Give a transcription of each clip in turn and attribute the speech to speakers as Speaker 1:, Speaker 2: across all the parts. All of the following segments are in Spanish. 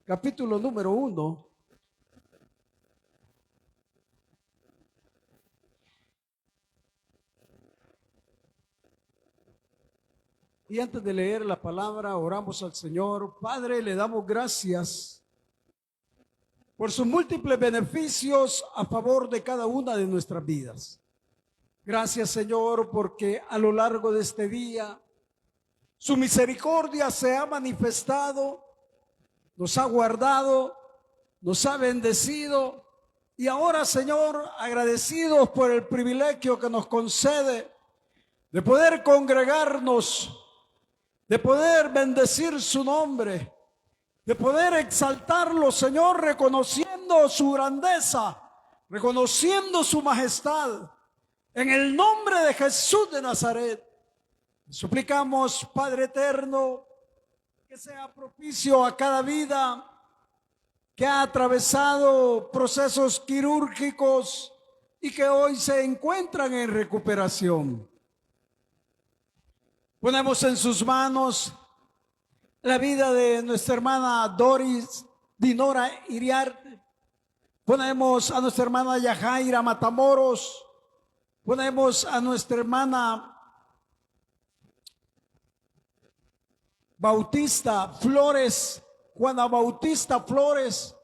Speaker 1: capítulo número 1. Y antes de leer la palabra, oramos al Señor. Padre, le damos gracias por sus múltiples beneficios a favor de cada una de nuestras vidas. Gracias, Señor, porque a lo largo de este día su misericordia se ha manifestado, nos ha guardado, nos ha bendecido. Y ahora, Señor, agradecidos por el privilegio que nos concede de poder congregarnos, de poder bendecir su nombre, de poder exaltarlo, Señor, reconociendo su grandeza, reconociendo su majestad. En el nombre de Jesús de Nazaret, suplicamos, Padre eterno, que sea propicio a cada vida que ha atravesado procesos quirúrgicos y que hoy se encuentran en recuperación. Ponemos en sus manos la vida de nuestra hermana Doris Dinora Iriarte. Ponemos a nuestra hermana Yajaira Matamoros. Ponemos a nuestra hermana Bautista Flores, Juana Bautista Flores,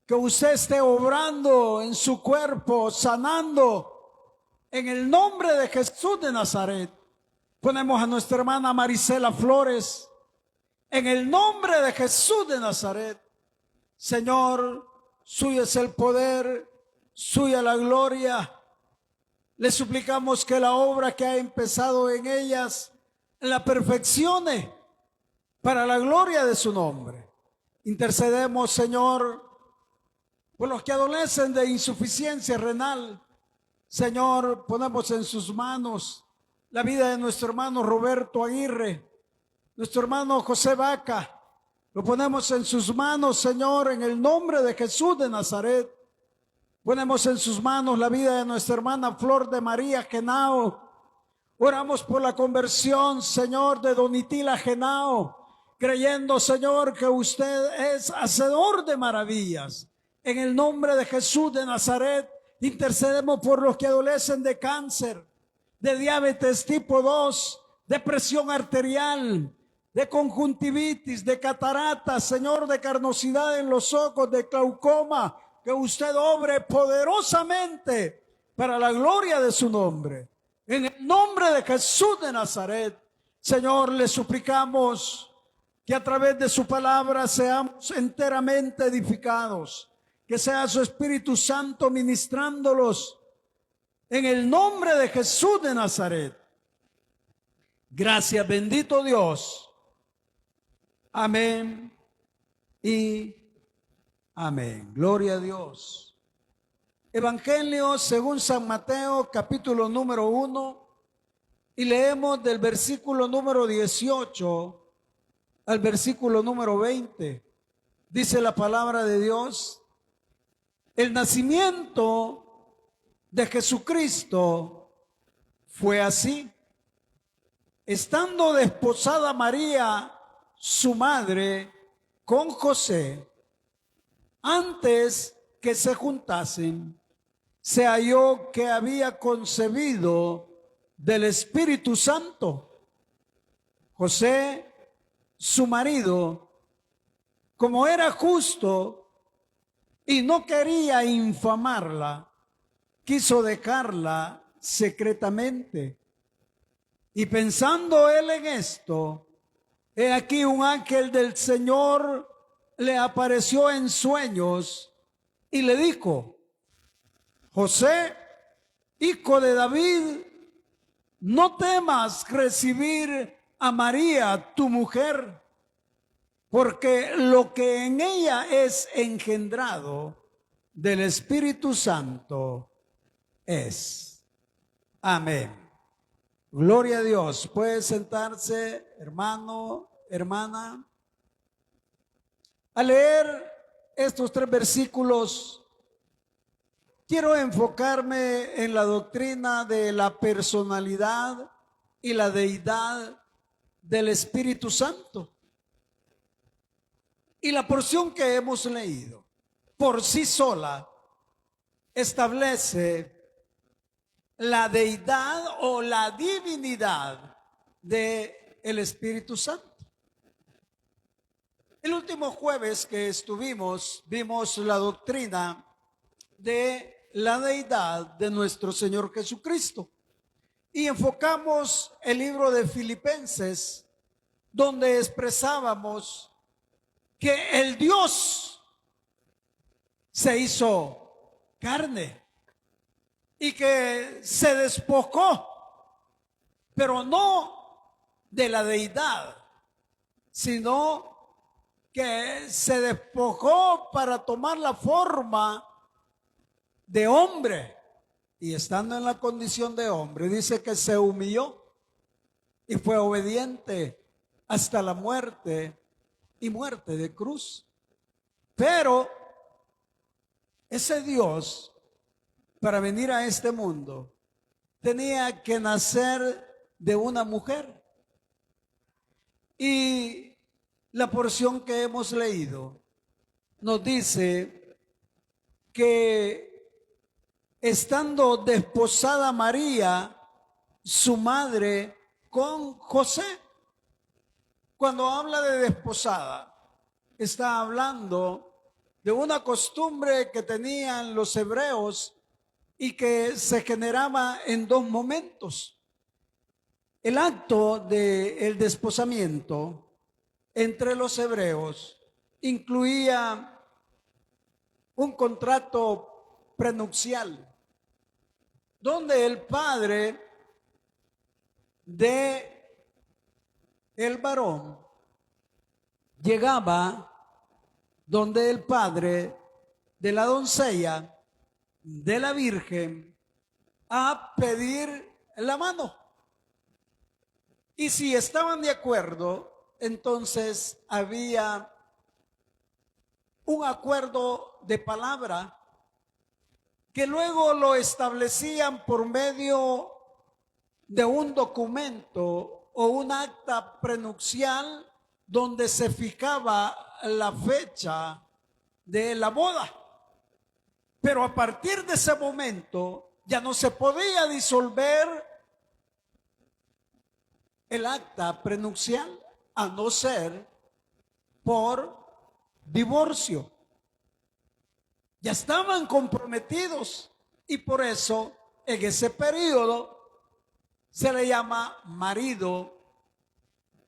Speaker 1: que usted esté obrando en su cuerpo, sanando en el nombre de Jesús de Nazaret. Ponemos a nuestra hermana Marisela Flores, en el nombre de Jesús de Nazaret. Señor, suyo es el poder, suya la gloria. Le suplicamos que la obra que ha empezado en ellas la perfeccione para la gloria de su nombre. Intercedemos, Señor, por los que adolecen de insuficiencia renal. Señor, ponemos en sus manos la vida de nuestro hermano Roberto Aguirre, nuestro hermano José Vaca. Lo ponemos en sus manos, Señor, en el nombre de Jesús de Nazaret. Ponemos en sus manos la vida de nuestra hermana Flor de María Genao. Oramos por la conversión, Señor, de Donitila Genao, creyendo, Señor, que usted es hacedor de maravillas. En el nombre de Jesús de Nazaret, intercedemos por los que adolecen de cáncer, de diabetes tipo 2, de presión arterial, de conjuntivitis, de cataratas, Señor, de carnosidad en los ojos, de glaucoma. Que usted obre poderosamente para la gloria de su nombre. En el nombre de Jesús de Nazaret, Señor, le suplicamos que a través de su palabra seamos enteramente edificados, que sea su Espíritu Santo ministrándolos en el nombre de Jesús de Nazaret. Gracias, bendito Dios. Amén y amén. Gloria a Dios. Evangelio según San Mateo, capítulo número 1, y leemos del versículo número 18 al versículo número 20. Dice la palabra de Dios: el nacimiento de Jesucristo fue así. Estando desposada María, su madre, con José, antes que se juntasen, se halló que había concebido del Espíritu Santo. José, su marido, como era justo y no quería infamarla, quiso dejarla secretamente. Y pensando él en esto, he aquí un ángel del Señor le apareció en sueños y le dijo: José, hijo de David, no temas recibir a María, tu mujer, porque lo que en ella es engendrado del Espíritu Santo es. Amén. Gloria a Dios. Puede sentarse, hermano, hermana. Al leer estos 3 versículos, quiero enfocarme en la doctrina de la personalidad y la deidad del Espíritu Santo. Y la porción que hemos leído por sí sola establece la deidad o la divinidad de el Espíritu Santo. El último jueves que estuvimos, vimos la doctrina de la deidad de nuestro Señor Jesucristo y enfocamos el libro de Filipenses, donde expresábamos que el Dios se hizo carne y que se despojó, pero no de la deidad, sino que se despojó para tomar la forma de hombre. Y estando en la condición de hombre, dice que se humilló y fue obediente hasta la muerte y muerte de cruz. Pero ese Dios, para venir a este mundo, tenía que nacer de una mujer. Y la porción que hemos leído nos dice que estando desposada María, su madre, con José. Cuando habla de desposada, está hablando de una costumbre que tenían los hebreos y que se generaba en dos momentos. El acto del desposamiento entre los hebreos incluía un contrato prenupcial, donde el padre de el varón llegaba donde el padre de la doncella, de la virgen, a pedir la mano. Y si estaban de acuerdo, entonces había un acuerdo de palabra que luego lo establecían por medio de un documento o un acta prenupcial donde se fijaba la fecha de la boda. Pero a partir de ese momento ya no se podía disolver el acta prenupcial, a no ser por divorcio. Ya estaban comprometidos y por eso en ese periodo se le llama marido,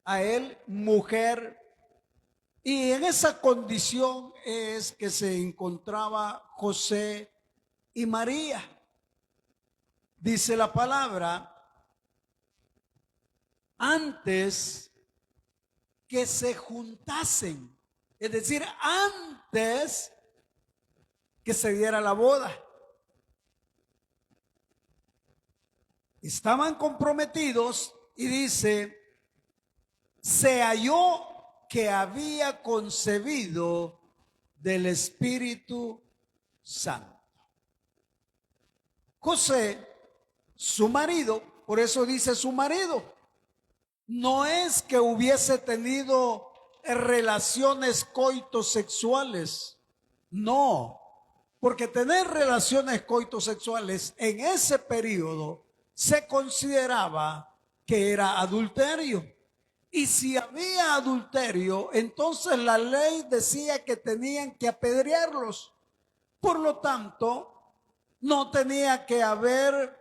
Speaker 1: a él mujer, y en esa condición es que se encontraba José y María. Dice la palabra, antes que se juntasen, es decir, antes que se diera la boda. Estaban comprometidos y dice, se halló que había concebido del Espíritu Santo. José, su marido, por eso dice su marido, no es que hubiese tenido relaciones coitosexuales, no, porque tener relaciones coitosexuales en ese periodo se consideraba que era adulterio. Y si había adulterio, entonces la ley decía que tenían que apedrearlos. Por lo tanto, no tenía que haber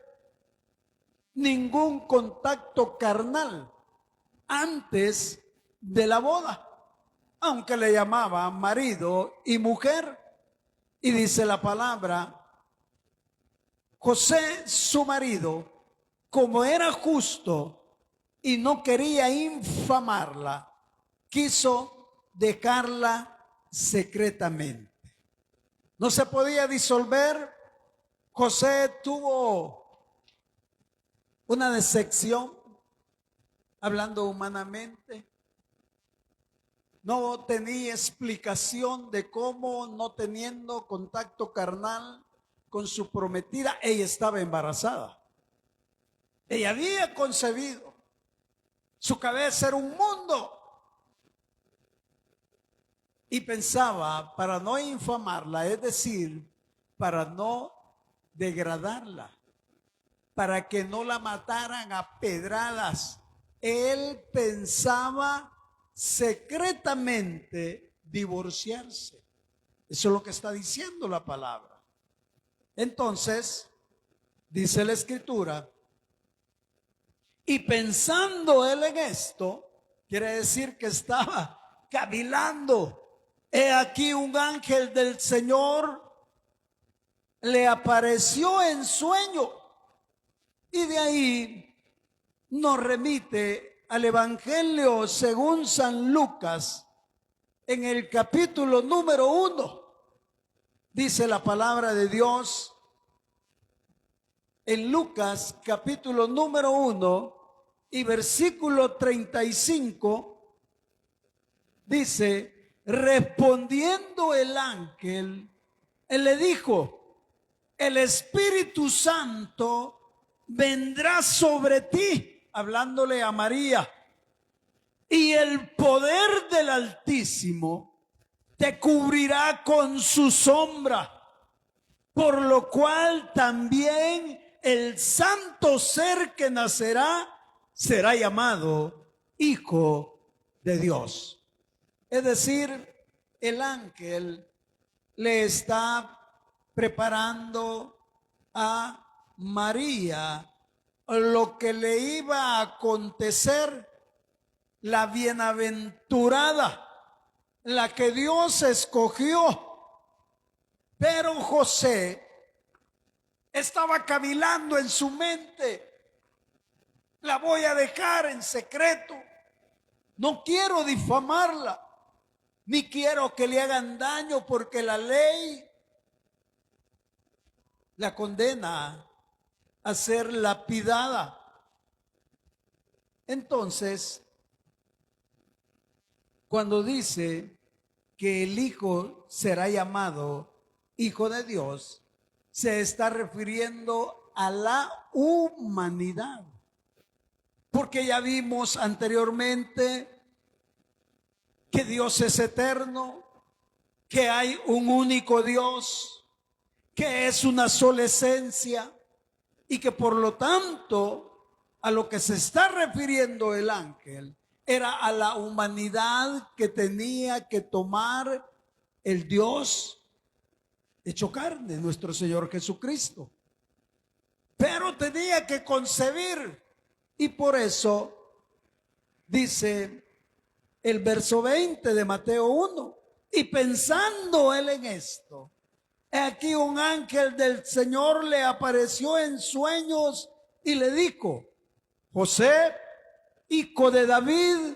Speaker 1: ningún contacto carnal antes de la boda, aunque le llamaba marido y mujer. Y dice la palabra, José, su marido, como era justo y no quería infamarla, quiso dejarla secretamente. No se podía disolver. José tuvo una decepción, hablando humanamente. No tenía explicación de cómo, no teniendo contacto carnal con su prometida, ella estaba embarazada. Ella había concebido. Su cabeza era un mundo. y pensaba, para no infamarla, es decir, para no degradarla, para que no la mataran a pedradas, él pensaba secretamente divorciarse. Eso es lo que está diciendo la palabra. Entonces, dice la Escritura, y pensando él en esto, quiere decir que estaba cavilando. He aquí un ángel del Señor le apareció en sueño, y de ahí nos remite al Evangelio según San Lucas, en el capítulo número 1. Dice la palabra de Dios en Lucas capítulo número 1 y versículo 35, dice, respondiendo el ángel, él le dijo, el Espíritu Santo vendrá sobre ti, hablándole a María, y el poder del Altísimo te cubrirá con su sombra, por lo cual también el santo ser que nacerá será llamado Hijo de Dios. Es decir, el ángel le está preparando a María lo que le iba a acontecer, la bienaventurada, la que Dios escogió. Pero José estaba cavilando en su mente, la voy a dejar en secreto, no quiero difamarla, ni quiero que le hagan daño, porque la ley la condena a ser lapidada. Entonces, cuando dice que el Hijo será llamado Hijo de Dios, se está refiriendo a la humanidad. Porque ya vimos anteriormente que Dios es eterno, que hay un único Dios, que es una sola esencia, y que por lo tanto a lo que se está refiriendo el ángel era a la humanidad que tenía que tomar el Dios hecho carne, nuestro Señor Jesucristo. Pero tenía que concebir, y por eso dice el verso 20 de Mateo 1, y pensando él en esto, he aquí un ángel del Señor le apareció en sueños y le dijo, José, hijo de David,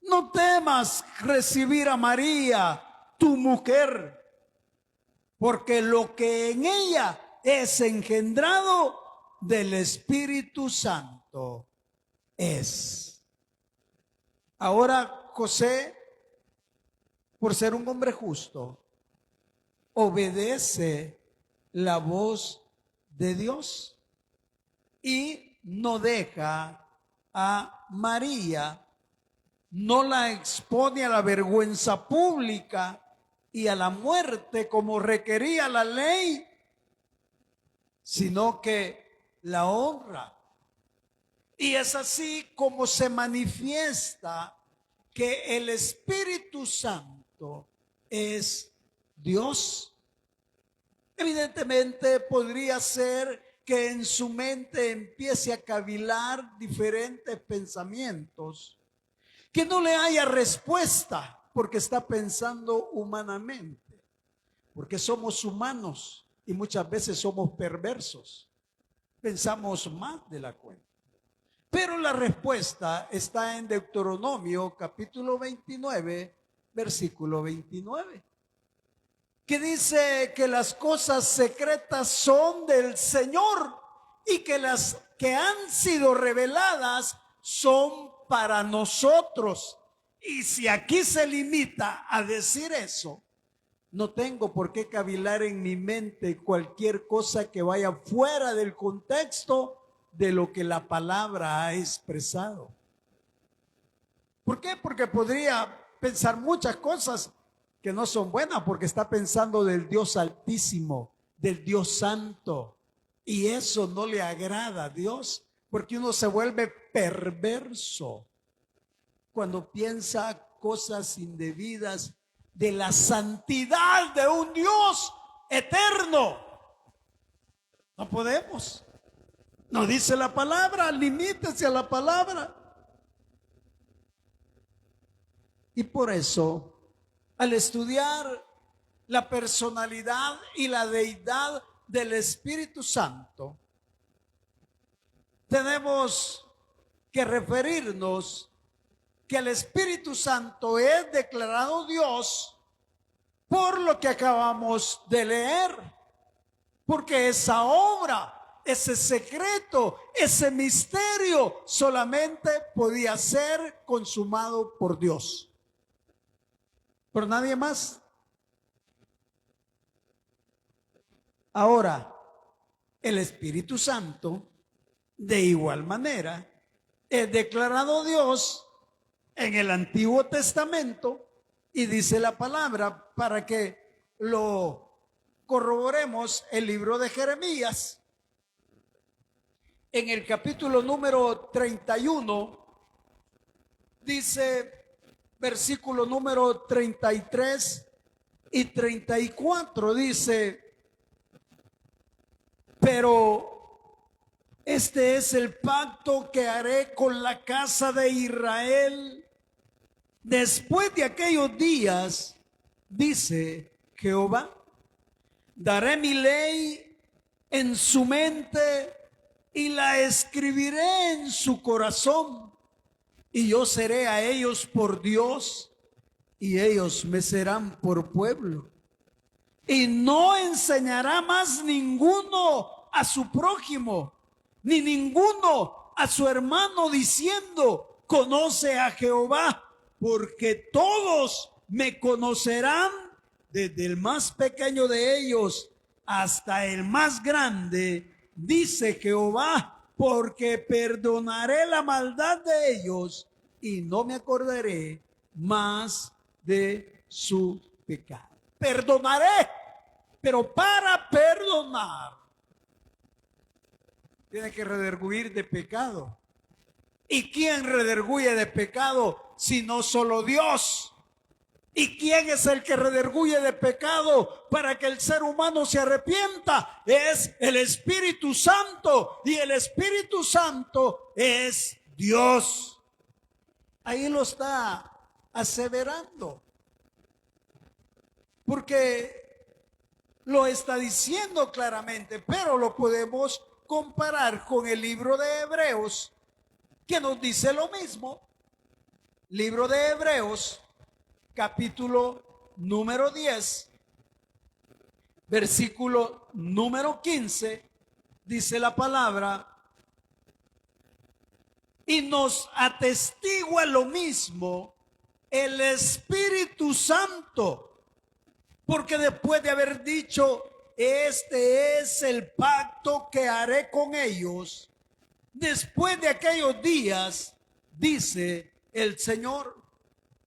Speaker 1: no temas recibir a María, tu mujer, porque lo que en ella es engendrado del Espíritu Santo es. Ahora José, por ser un hombre justo, obedece la voz de Dios y no deja a María, no la expone a la vergüenza pública y a la muerte como requería la ley, sino que la honra. Y es así como se manifiesta que el Espíritu Santo es Dios. Evidentemente podría ser que en su mente empiece a cavilar diferentes pensamientos, que no le haya respuesta porque está pensando humanamente, porque somos humanos y muchas veces somos perversos, pensamos más de la cuenta. Pero la respuesta está en Deuteronomio capítulo 29, versículo 29, que dice que las cosas secretas son del Señor y que las que han sido reveladas son para nosotros. Y si aquí se limita a decir eso, no tengo por qué cavilar en mi mente cualquier cosa que vaya fuera del contexto de lo que la palabra ha expresado. ¿Por qué? Porque podría pensar muchas cosas que no son buenas porque está pensando del Dios Altísimo, del Dios Santo. Y eso no le agrada a Dios, porque uno se vuelve perverso cuando piensa cosas indebidas de la santidad de un Dios eterno. No podemos. No dice la palabra, limítese a la palabra. Y por eso, al estudiar la personalidad y la deidad del Espíritu Santo, tenemos que referirnos que el Espíritu Santo es declarado Dios por lo que acabamos de leer, porque esa obra, ese secreto, ese misterio solamente podía ser consumado por Dios, por nadie más. Ahora, el Espíritu Santo, de igual manera, es declarado Dios en el Antiguo Testamento, y dice la palabra, para que lo corroboremos, el libro de Jeremías, en el capítulo número 31, dice, versículo número 33 y 34, dice: pero este es el pacto que haré con la casa de Israel después de aquellos días, dice Jehová. Daré mi ley en su mente y la escribiré en su corazón, y yo seré a ellos por Dios y ellos me serán por pueblo. Y no enseñará más ninguno a su prójimo, ni ninguno a su hermano, diciendo: conoce a Jehová, porque todos me conocerán, desde el más pequeño de ellos hasta el más grande, dice Jehová, porque perdonaré la maldad de ellos y no me acordaré más de su pecado. Perdonaré, pero para perdonar tiene que redarguir de pecado. ¿Y quién redarguye de pecado si no solo Dios? ¿Y quién es el que redarguye de pecado para que el ser humano se arrepienta? Es el Espíritu Santo, y el Espíritu Santo es Dios. Ahí lo está aseverando, porque lo está diciendo claramente, pero lo podemos comparar con el libro de Hebreos, que nos dice lo mismo. Libro de Hebreos, capítulo número 10, versículo número 15, dice la palabra: y nos atestigua lo mismo el Espíritu Santo, porque después de haber dicho: este es el pacto que haré con ellos después de aquellos días, dice el Señor,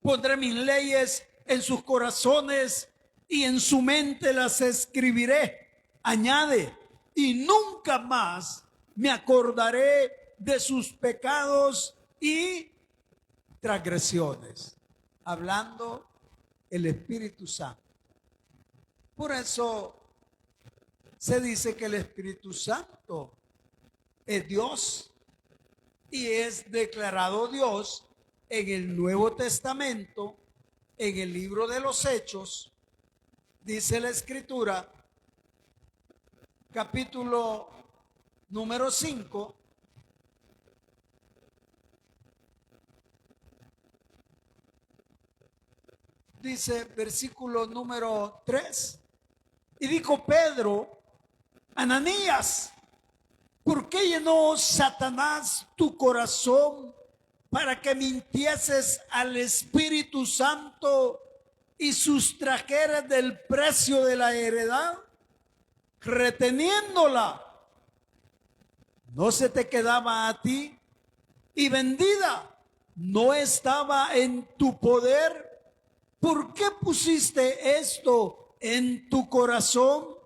Speaker 1: pondré mis leyes en sus corazones y en su mente las escribiré. Añade: y nunca más me acordaré de sus pecados y transgresiones. Hablando el Espíritu Santo. Por eso se dice que el Espíritu Santo es Dios y es declarado Dios en el Nuevo Testamento, en el libro de los Hechos. Dice la Escritura, capítulo número 5, dice versículo número 3: y dijo Pedro: Ananías, ¿por qué llenó Satanás tu corazón para que mintieses al Espíritu Santo y sustrajeras del precio de la heredad, reteniéndola? ¿No se te quedaba a ti? Y vendida, ¿no estaba en tu poder? ¿por qué pusiste esto en tu corazón?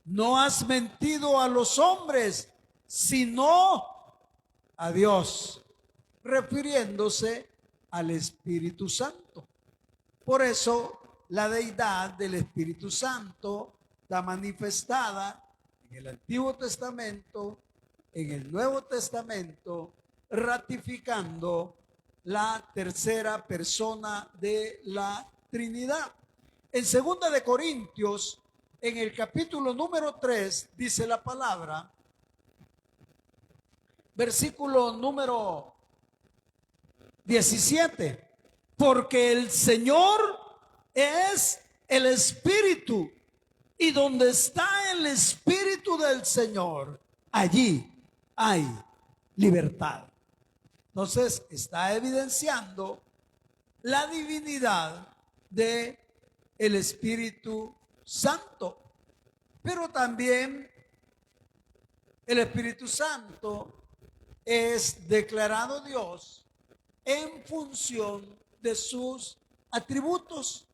Speaker 1: No has mentido a los hombres, sino a Dios, refiriéndose al Espíritu Santo. Por eso la deidad del Espíritu Santo está manifestada en el Antiguo Testamento, en el Nuevo Testamento, ratificando la tercera persona de la Trinidad. En 2 de Corintios, en el capítulo número 3, dice la palabra, versículo número 17, porque el Señor es el Espíritu, y donde está el Espíritu del Señor, allí hay libertad. Entonces está evidenciando la divinidad de el Espíritu Santo, pero también el Espíritu Santo es declarado Dios en función de sus atributos.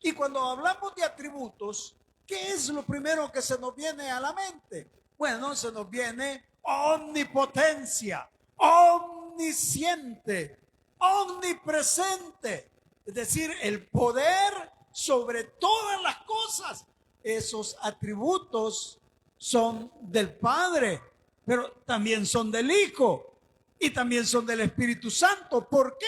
Speaker 1: Y cuando hablamos de atributos, ¿qué es lo primero que se nos viene a la mente? Bueno, se nos viene omnipotencia, omnisciente, omnipresente, es decir, el poder sobre todas las cosas. Esos atributos son del Padre, pero también son del Hijo y también son del Espíritu Santo. ¿Por qué?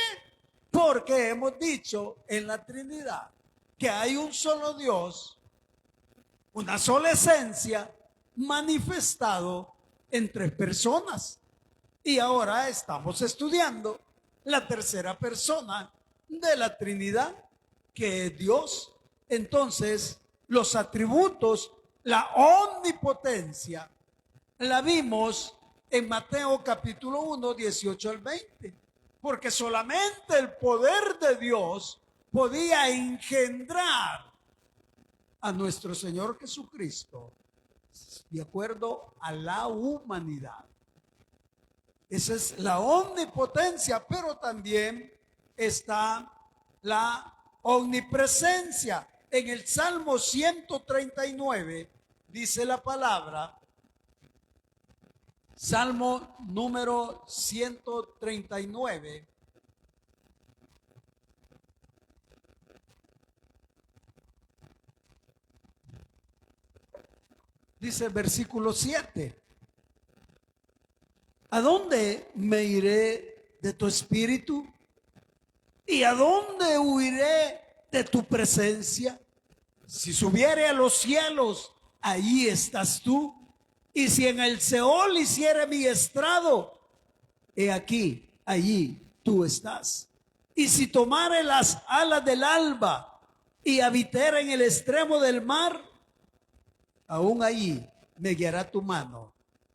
Speaker 1: Porque hemos dicho en la Trinidad que hay un solo Dios, una sola esencia, manifestado en tres personas. Y ahora estamos estudiando la tercera persona de la Trinidad, que es Dios. Entonces, los atributos, la omnipotencia, la vimos en Mateo capítulo 1, 18 al 20. Porque solamente el poder de Dios podía engendrar a nuestro Señor Jesucristo de acuerdo a la humanidad. Esa es la omnipotencia, pero también está la omnipresencia. En el Salmo 139 dice la palabra, Salmo número 139, dice el versículo 7. ¿A dónde me iré de tu espíritu? ¿Y a dónde huiré de tu presencia? Si subiere a los cielos, ahí estás tú. Y si en el Seol hiciere mi estrado, he aquí, allí tú estás. Y si tomare las alas del alba y habitare en el extremo del mar, aún allí me guiará tu mano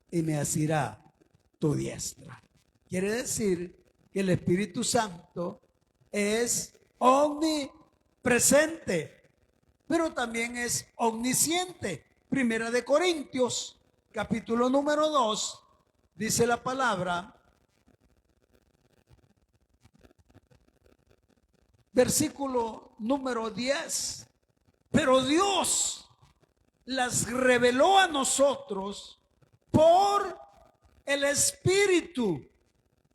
Speaker 1: y me asirá tu diestra. Quiere decir que el Espíritu Santo es omnipresente, pero también es omnisciente. Primera de Corintios, capítulo número 2, dice la palabra, versículo número 10. Pero Dios las reveló a nosotros por el Espíritu,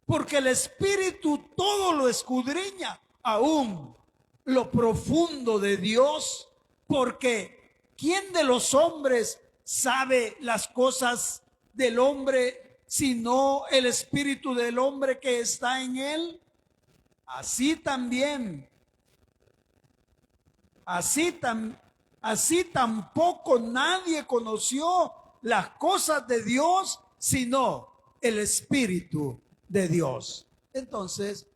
Speaker 1: porque el Espíritu todo lo escudriña, aún lo profundo de Dios, porque ¿quién de los hombres sabe las cosas del hombre sino el Espíritu del hombre que está en él? Así también, así tampoco nadie conoció las cosas de Dios sino el Espíritu de Dios. Entonces,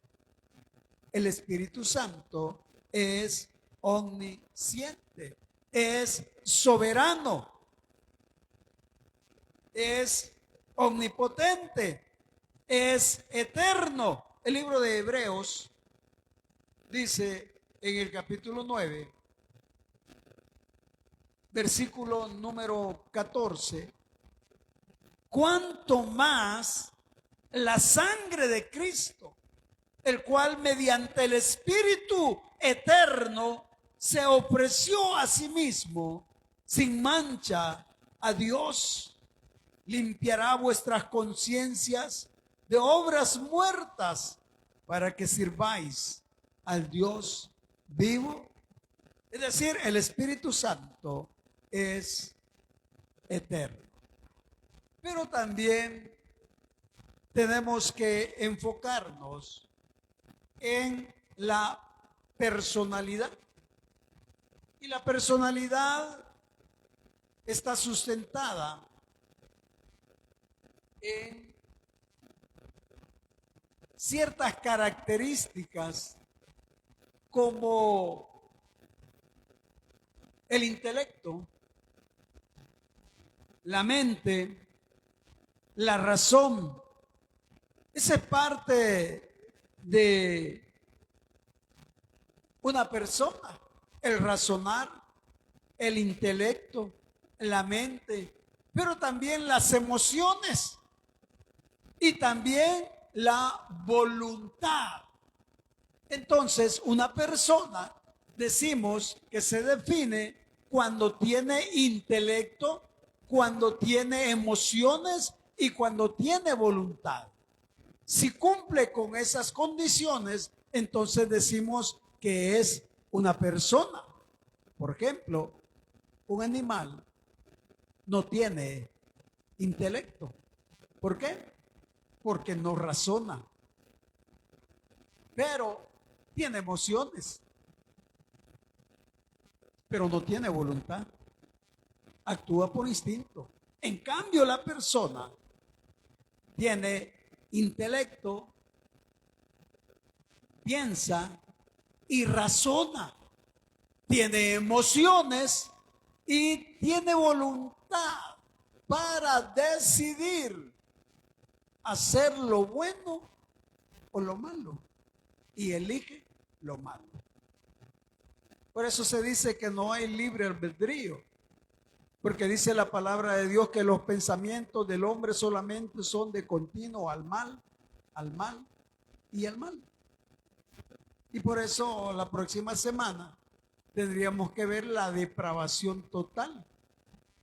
Speaker 1: el Espíritu Santo es omnisciente, es soberano, es omnipotente, es eterno. El libro de Hebreos dice en el capítulo 9, versículo número 14, cuánto más la sangre de Cristo, el cual mediante el Espíritu eterno se ofreció a sí mismo sin mancha a Dios. Limpiará vuestras conciencias de obras muertas para que sirváis al Dios vivo. Es decir, el Espíritu Santo es eterno. Pero también tenemos que enfocarnos en la personalidad. Y la personalidad está sustentada en ciertas características como el intelecto, la mente, la razón. Esa es parte de una persona, el razonar, el intelecto, la mente, pero también las emociones y también la voluntad. Entonces, una persona, decimos que se define cuando tiene intelecto, cuando tiene emociones y cuando tiene voluntad. Si cumple con esas condiciones, entonces decimos que es una persona. Por ejemplo, un animal no tiene intelecto. ¿Por qué? Porque no razona. Pero tiene emociones. Pero no tiene voluntad. Actúa por instinto. En cambio, la persona tiene intelecto, piensa y razona. Tiene emociones y tiene voluntad para decidir hacer lo bueno o lo malo. Y elige lo malo. Por eso se dice que no hay libre albedrío. Porque dice la palabra de Dios que los pensamientos del hombre solamente son de continuo al mal y al mal. Y por eso la próxima semana tendríamos que ver la depravación total,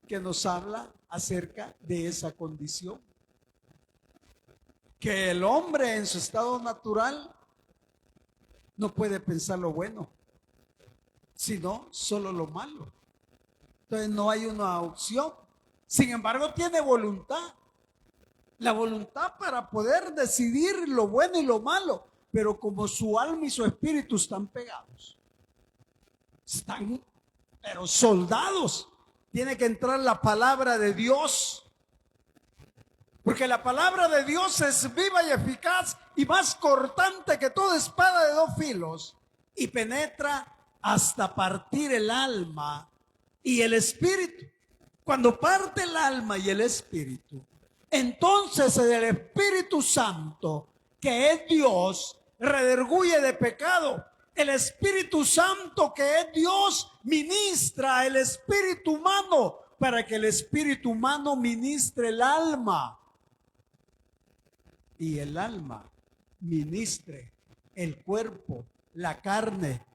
Speaker 1: que nos habla acerca de esa condición. Que el hombre en su estado natural no puede pensar lo bueno, sino solo lo malo. Entonces no hay una opción. Sin embargo, tiene voluntad. La voluntad para poder decidir lo bueno y lo malo. Pero como su alma y su espíritu están pegados, están, pero soldados, tiene que entrar la palabra de Dios. Porque la palabra de Dios es viva y eficaz y más cortante que toda espada de dos filos. Y penetra hasta partir el alma y el espíritu. Cuando parte el alma y el espíritu, entonces el Espíritu Santo, que es Dios, redarguye de pecado. El Espíritu Santo, que es Dios, ministra el espíritu humano para que el espíritu humano ministre el alma. Y el alma ministre el cuerpo, la carne.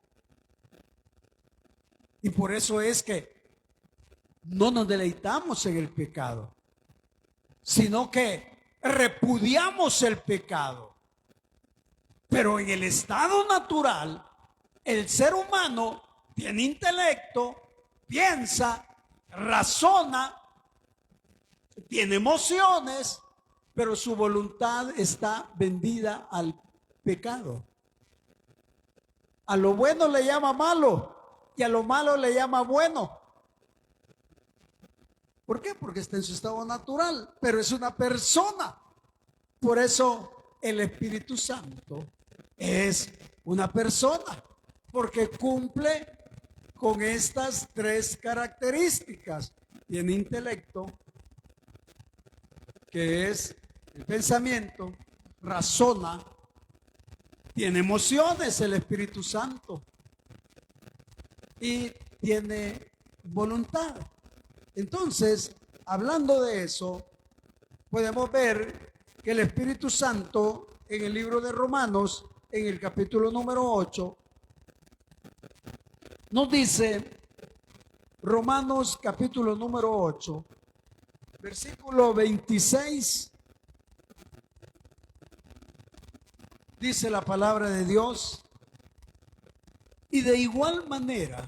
Speaker 1: Y por eso es que no nos deleitamos en el pecado, sino que repudiamos el pecado. Pero en el estado natural, el ser humano tiene intelecto, piensa, razona, tiene emociones, pero su voluntad está vendida al pecado. A lo bueno le llama malo y a lo malo le llama bueno. ¿Por qué? Porque está en su estado natural, pero es una persona. Por eso el Espíritu Santo es una persona, porque cumple con estas tres características. Tiene intelecto, que es el pensamiento, razona, tiene emociones el Espíritu Santo y tiene voluntad. Entonces, hablando de eso, podemos ver que el Espíritu Santo en el libro de Romanos en el capítulo número 8, nos dice Romanos capítulo número 8, versículo 26, dice la palabra de Dios: y de igual manera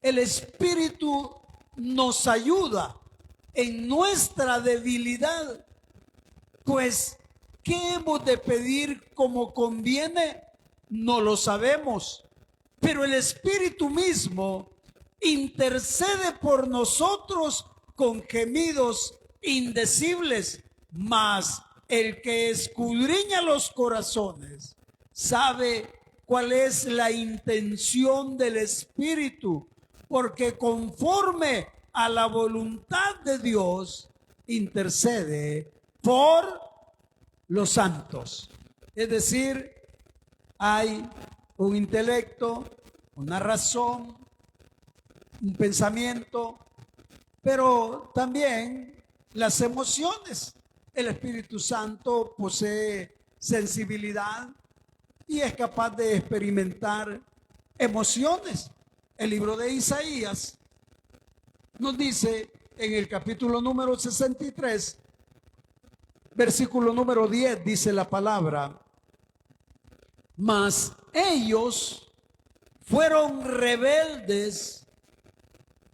Speaker 1: el Espíritu nos ayuda en nuestra debilidad, pues ¿qué hemos de pedir como conviene? No lo sabemos, pero el Espíritu mismo intercede por nosotros con gemidos indecibles. Mas el que escudriña los corazones sabe cuál es la intención del Espíritu, porque conforme a la voluntad de Dios intercede por los santos. Es decir, hay un intelecto, una razón, un pensamiento, pero también las emociones. El Espíritu Santo posee sensibilidad y es capaz de experimentar emociones. El libro de Isaías nos dice en el capítulo número 63, versículo número 10, dice la palabra: mas ellos fueron rebeldes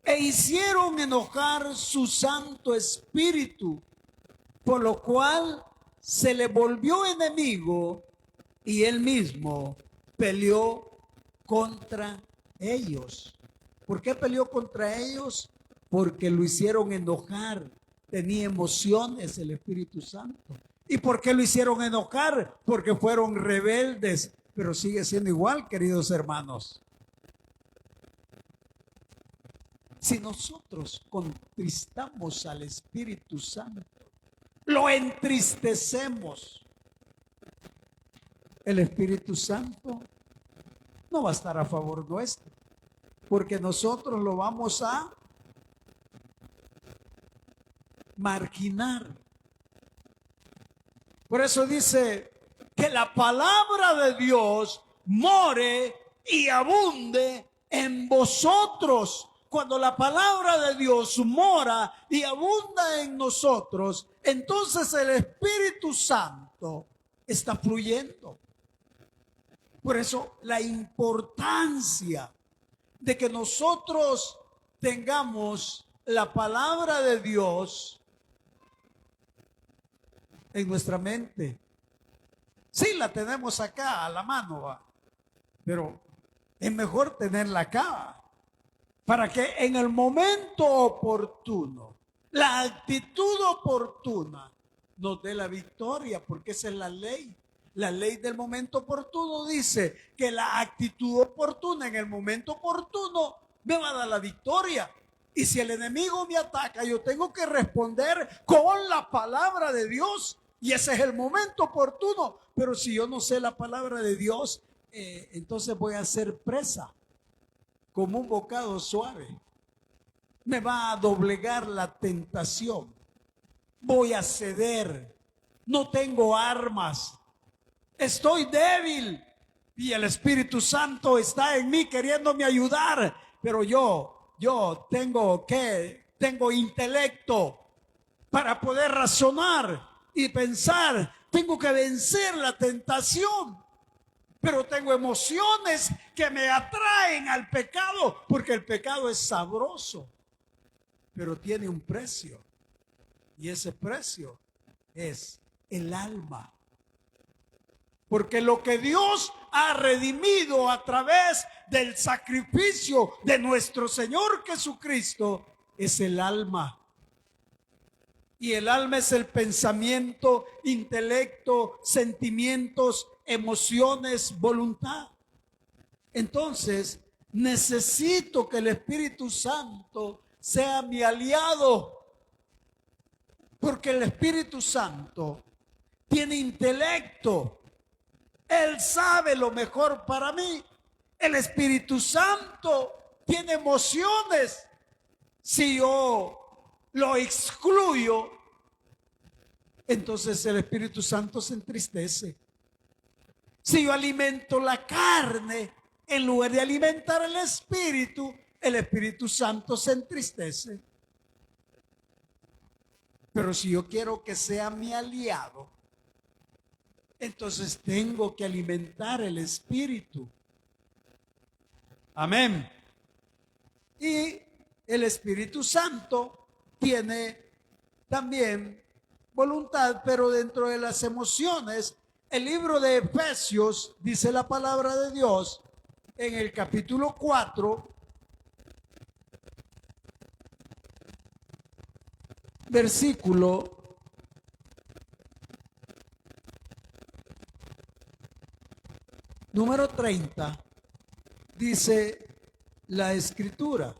Speaker 1: e hicieron enojar su Santo Espíritu, por lo cual se le volvió enemigo y él mismo peleó contra ellos. ¿Por qué peleó contra ellos? Porque lo hicieron enojar. Tenía emociones el Espíritu Santo. ¿Y por qué lo hicieron enojar? Porque fueron rebeldes. Pero sigue siendo igual, queridos hermanos. Si nosotros contristamos al Espíritu Santo, lo entristecemos, el Espíritu Santo no va a estar a favor nuestro, porque nosotros lo vamos a marginar. Por eso dice que la palabra de Dios more y abunde en vosotros. Cuando la palabra de Dios mora y abunda en nosotros, entonces el Espíritu Santo está fluyendo. Por eso la importancia de que nosotros tengamos la palabra de Dios en nuestra mente. Sí, la tenemos acá a la mano, ¿va? Pero es mejor tenerla acá, para que en el momento oportuno, la actitud oportuna nos dé la victoria, porque esa es la ley. La ley del momento oportuno dice que la actitud oportuna en el momento oportuno me va a dar la victoria. Y si el enemigo me ataca, yo tengo que responder con la palabra de Dios. Y ese es el momento oportuno. Pero si yo no sé la palabra de Dios, entonces voy a ser presa como un bocado suave. Me va a doblegar la tentación. Voy a ceder. No tengo armas. Estoy débil. Y el Espíritu Santo está en mí queriéndome ayudar. Pero yo tengo intelecto para poder razonar y pensar. Tengo que vencer la tentación. Pero tengo emociones que me atraen al pecado, porque el pecado es sabroso, pero tiene un precio. Y ese precio es el alma. Porque lo que Dios ha redimido a través del sacrificio de nuestro Señor Jesucristo es el alma. Y el alma es el pensamiento, intelecto, sentimientos, emociones, voluntad. Entonces, necesito que el Espíritu Santo sea mi aliado, porque el Espíritu Santo tiene intelecto. Él sabe lo mejor para mí. El Espíritu Santo tiene emociones. Si yo lo excluyo, entonces el Espíritu Santo se entristece. Si yo alimento la carne en lugar de alimentar el Espíritu Santo se entristece. Pero si yo quiero que sea mi aliado, entonces tengo que alimentar el Espíritu. Amén. Y el Espíritu Santo tiene también voluntad, pero dentro de las emociones, el libro de Efesios, dice la palabra de Dios, en el capítulo 4, versículo número 30, dice la Escritura: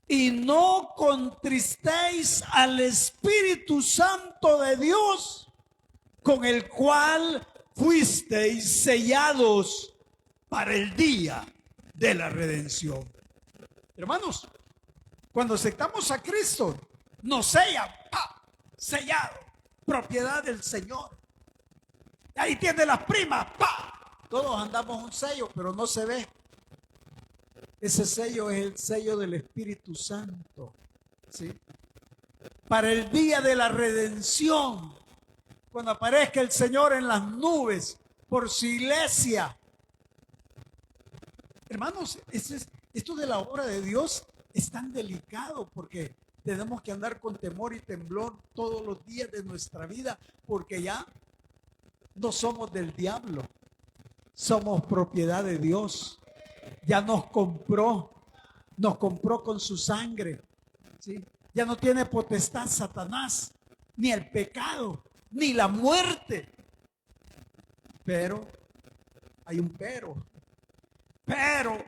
Speaker 1: y no contristéis al Espíritu Santo de Dios, con el cual fuisteis sellados para el día de la redención. Hermanos, cuando aceptamos a Cristo, nos sella, ¡pah!, sellado, propiedad del Señor. Ahí tiene las primas, ¡pah! Todos andamos un sello, pero no se ve. Ese sello es el sello del Espíritu Santo, ¿sí? Para el día de la redención, cuando aparezca el Señor en las nubes por su iglesia. Hermanos, esto de la obra de Dios es tan delicado, porque tenemos que andar con temor y temblor todos los días de nuestra vida, porque ya no somos del diablo, somos propiedad de Dios. Ya nos compró con su sangre, ¿sí? Ya no tiene potestad Satanás, ni el pecado, ni la muerte. Pero, hay un pero,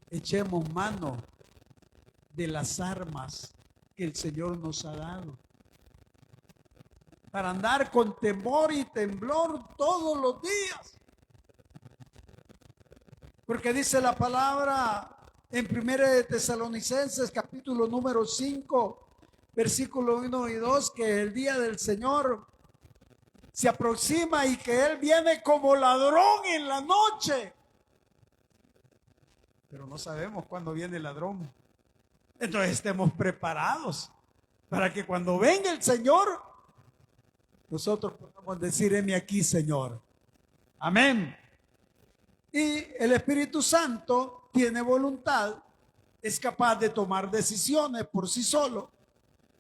Speaker 1: echemos mano de las armas que el Señor nos ha dado, para andar con temor y temblor todos los días. Porque dice la palabra en 1 de Tesalonicenses, capítulo número 5, versículo 1 y 2, que el día del Señor se aproxima y que Él viene como ladrón en la noche. Pero no sabemos cuándo viene el ladrón. Entonces estemos preparados para que cuando venga el Señor, nosotros podamos decir: heme aquí, Señor. Amén. Y el Espíritu Santo tiene voluntad, es capaz de tomar decisiones por sí solo.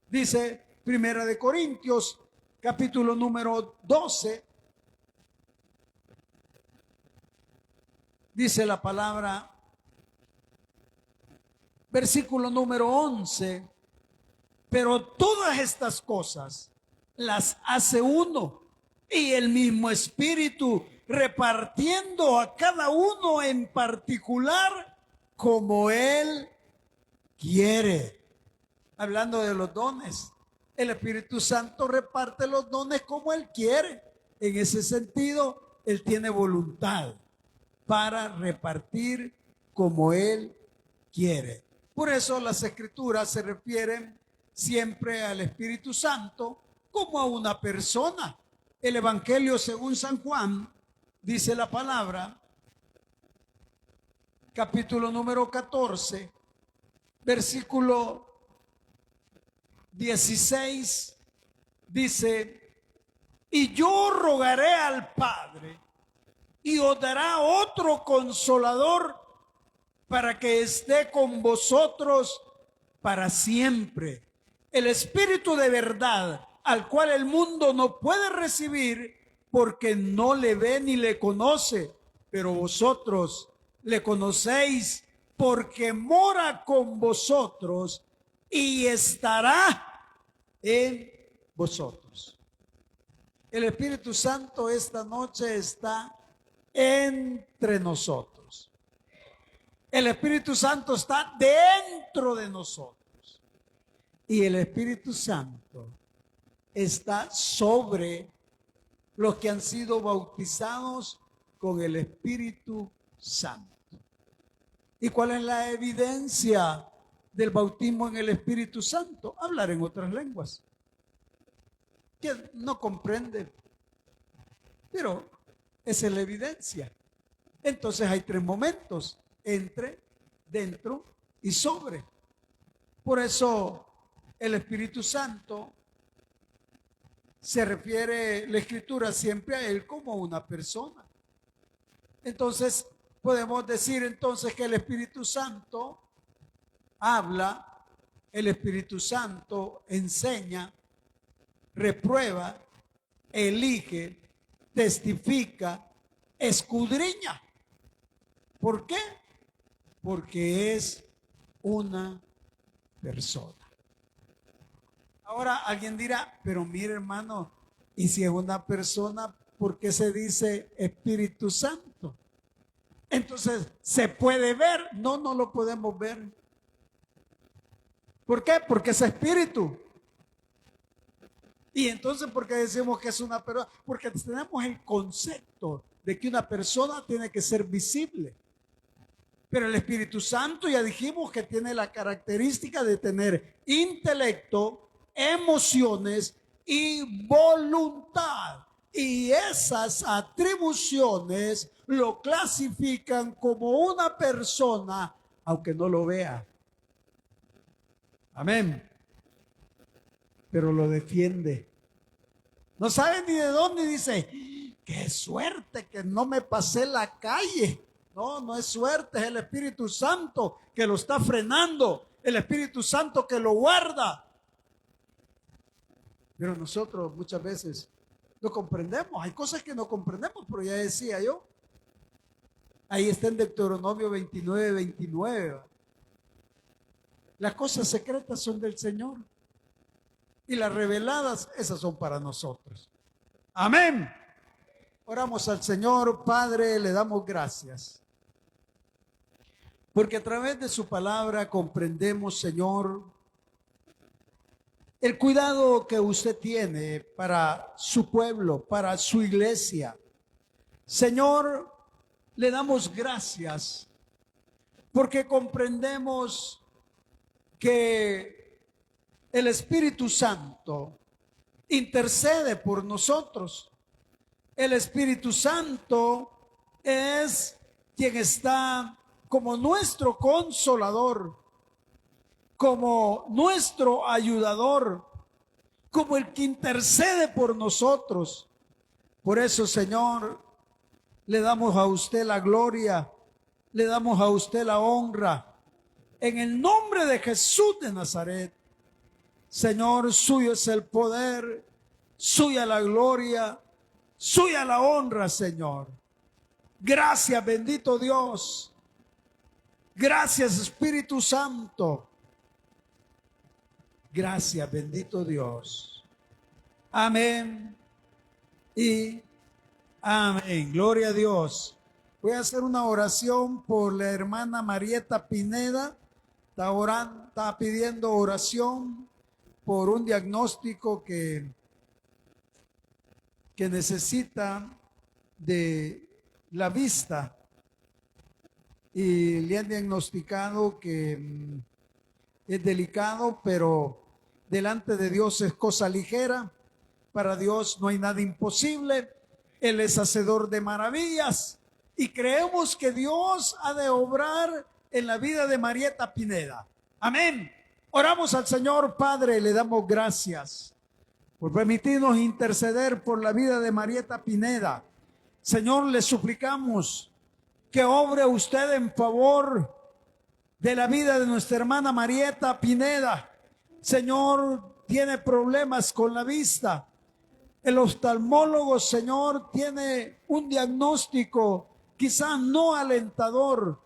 Speaker 1: Dice 1 de Corintios, capítulo número 12, dice la palabra, versículo número 11: pero todas estas cosas las hace uno y el mismo Espíritu, repartiendo a cada uno en particular como Él quiere. Hablando de los dones, el Espíritu Santo reparte los dones como Él quiere. En ese sentido, Él tiene voluntad para repartir como Él quiere. Por eso las Escrituras se refieren siempre al Espíritu Santo como a una persona. El Evangelio según San Juan, dice la palabra, capítulo número 14, versículo 16, dice: y yo rogaré al Padre y os dará otro consolador para que esté con vosotros para siempre, el Espíritu de verdad, al cual el mundo no puede recibir porque no le ve ni le conoce, pero vosotros le conocéis porque mora con vosotros y estará en vosotros. El Espíritu Santo esta noche está entre nosotros. El Espíritu Santo está dentro de nosotros. Y el Espíritu Santo está sobre los que han sido bautizados con el Espíritu Santo. ¿Y cuál es la evidencia del bautismo en el Espíritu Santo? Hablar en otras lenguas. ¿Quién no comprende Pero esa es la evidencia. Entonces hay tres momentos: entre, dentro y sobre. Por eso el Espíritu Santo se refiere la Escritura siempre a Él como una persona. Entonces podemos decir entonces que el Espíritu Santo habla, el Espíritu Santo enseña, reprueba, elige, testifica, escudriña. ¿Por qué? Porque es una persona. Ahora alguien dirá, pero mire hermano, y si es una persona, ¿por qué se dice Espíritu Santo? Entonces, ¿se puede ver? No, no lo podemos ver. ¿Por qué? Porque es espíritu. Y entonces, ¿por qué decimos que es una persona? Porque tenemos el concepto de que una persona tiene que ser visible. Pero el Espíritu Santo ya dijimos que tiene la característica de tener intelecto, emociones y voluntad. Y esas atribuciones lo clasifican como una persona, aunque no lo vea. Amén. Pero lo defiende. No sabe ni de dónde, dice, qué suerte que no me pasé la calle. No, no es suerte, es el Espíritu Santo que lo está frenando, el Espíritu Santo que lo guarda. Pero nosotros muchas veces no comprendemos, hay cosas que no comprendemos, pero ya decía yo, ahí está en Deuteronomio 29. Las cosas secretas son del Señor y las reveladas, esas son para nosotros. Amén. Oramos al Señor. Padre, le damos gracias, porque a través de su palabra comprendemos, Señor, el cuidado que usted tiene para su pueblo, para su iglesia. Señor, le damos gracias porque comprendemos que el Espíritu Santo intercede por nosotros. El Espíritu Santo es quien está como nuestro consolador, como nuestro ayudador, como el que intercede por nosotros. Por eso, Señor, le damos a usted la gloria, le damos a usted la honra. En el nombre de Jesús de Nazaret, Señor, suyo es el poder, suya la gloria, suya la honra, Señor. Gracias, bendito Dios. Gracias, Espíritu Santo. Gracias, bendito Dios. Amén y amén. Gloria a Dios. Voy a hacer una oración por la hermana Marieta Pineda. Está orando, está pidiendo oración por un diagnóstico que necesita de la vista. Y le han diagnosticado que es delicado, pero delante de Dios es cosa ligera. Para Dios no hay nada imposible. Él es hacedor de maravillas. Y creemos que Dios ha de obrar en la vida de Marieta Pineda. Amén. Oramos al Señor. Padre, le damos gracias por permitirnos interceder por la vida de Marieta Pineda. Señor, le suplicamos que obre usted en favor de la vida de nuestra hermana Marieta Pineda. Señor, tiene problemas con la vista. El oftalmólogo, Señor, tiene un diagnóstico quizás no alentador,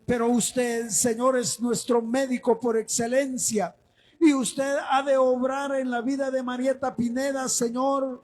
Speaker 1: pero usted, Señor, es nuestro médico por excelencia. Y usted ha de obrar en la vida de Marieta Pineda, Señor,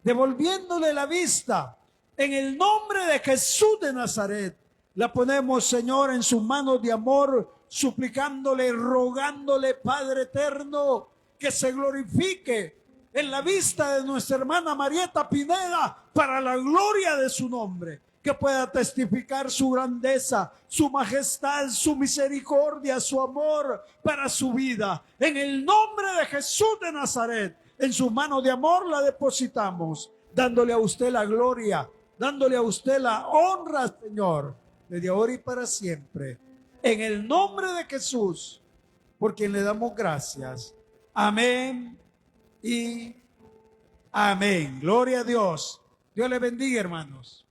Speaker 1: devolviéndole la vista. En el nombre de Jesús de Nazaret, la ponemos, Señor, en sus manos de amor, suplicándole, rogándole, Padre eterno, que se glorifique en la vista de nuestra hermana Marieta Pineda para la gloria de su nombre. Que pueda testificar su grandeza, su majestad, su misericordia, su amor para su vida. En el nombre de Jesús de Nazaret, en su mano de amor la depositamos. dándole a usted la gloria, dándole a usted la honra, Señor, desde ahora y para siempre. En el nombre de Jesús, por quien le damos gracias. Amén y amén. Gloria a Dios. Dios le bendiga, hermanos.